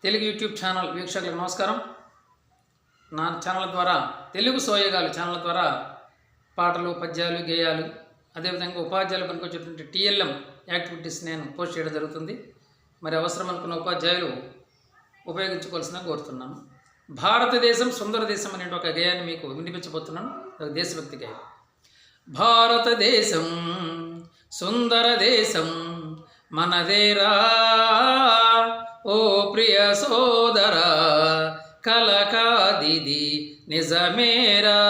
Telugu YouTube channel వీక్షకులకు నమస్కారం. నా ఛానల్ ద్వారా తెలుగు సోయగాలు ఛానల్ ద్వారా పాటలు, పద్యాలు, గేయాలు, అదేవిధంగా ఉపాధ్యాయులు పనికొచ్చేటువంటి టీఎల్ఎం యాక్టివిటీస్ నేను పోస్ట్ చేయడం జరుగుతుంది. మరి అవసరం అనుకున్న ఉపాధ్యాయులు ఉపయోగించుకోవాల్సిన కోరుతున్నాను. భారతదేశం సుందర దేశం అనే ఒక గేయాన్ని మీకు వినిపించబోతున్నాను. దేశభక్తి గేయం. భారతదేశం సుందర దేశం మనదేరా, ఓ ప్రియ సోదరా, కలకాదిది నిజమేరా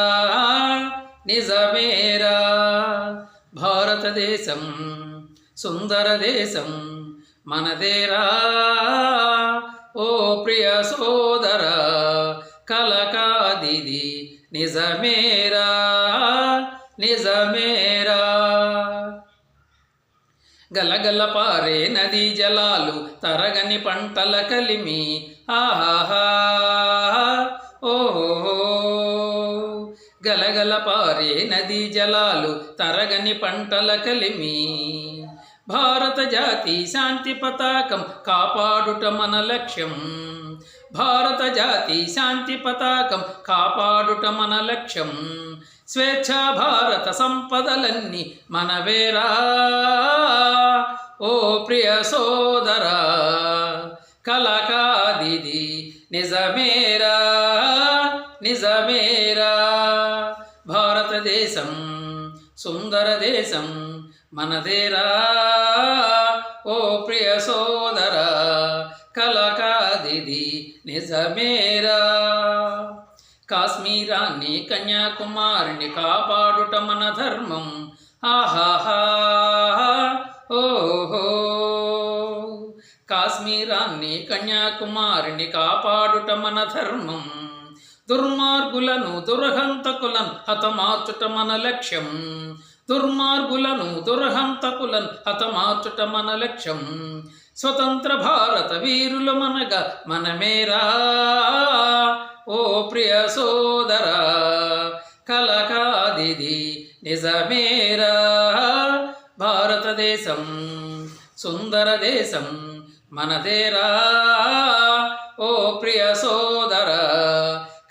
నిజమేరా. భారతదేశం సుందర దేశం మనదేరా, ఓ ప్రియ సోదరా, కలకాదిది నిజమేరా నిజమేరా. గలగల పారే నదీ జలాలు, తరగని పంటల కలిమి, ఆహాహా ఓహో. గలగల పారే నదీ జలాలు, తరగని పంటల కలిమి, భారత జాతి శాంతి పతాకం కాపాడుట మన లక్ష్యం. భారత జాతి శాంతి పతాకం కాపాడుట మన లక్ష్యం. స్వేచ్ఛా భారత సంపదలన్నీ మనవేరా, ఓ ప్రియ సోదరా, కలకాదిది నిజమేరా నిజమేరా. భారతదేశం సుందర దేశం మనదేరా, ఓ ప్రియ సోదరా, కలకాదిది నిజమేరా. కాశ్మీరాన్ని కన్యాకుమారిని కాపాడుట మన ధర్మం, ఆహాహా ఓహో. కాశ్మీరాన్ని కన్యాకుమారిని కాపాడుట మన ధర్మం. దుర్మార్గులను దుర్హంతకులను హతమార్చుట మన లక్ష్యం. దుర్మార్గులను దుర్హంతకులను హతమార్చుట మన లక్ష్యం. స్వతంత్ర భారత వీరులు మనగా మనమేరా, ఓ ప్రియ సోదరా, కలకాదిది నిజమేరా. భారతదేశం సుందర దేశం మనదేరా, ఓ ప్రియ సోదరా,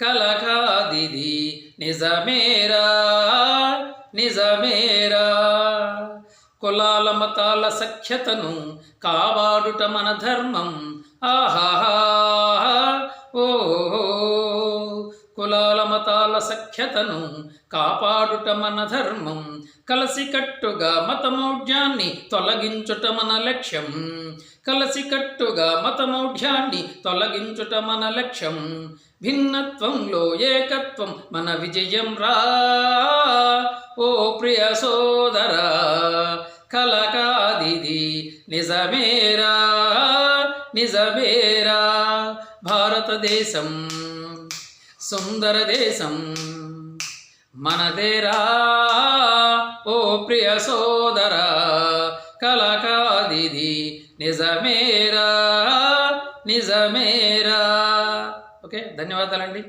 కలకాదిది నిజమేరా నిజమేరా. కులాల మతాల సఖ్యతను కాపాడుట మన ధర్మం, ఆహాహా ఓహో. కులాల మతాల సఖ్యతను కాపాడుట మన ధర్మం. కలసికట్టుగా మతమౌఢ్యాన్ని తొలగించుట మన లక్ష్యం. కలసికట్టుగా మతమౌఢ్యాన్ని తొలగించుట మన లక్ష్యం. భిన్నత్వంలో ఏకత్వం మన విజయం రా, ఓ ప్రియ సోదరా, కలకాదిది నిజమేరా నిజమేరా. భారతదేశం సుందర దేశం మనదేరా, ఓ ప్రియ సోదరా, కలకాదిది నిజమేరా నిజమేరా. ఓకే, ధన్యవాదాలండి.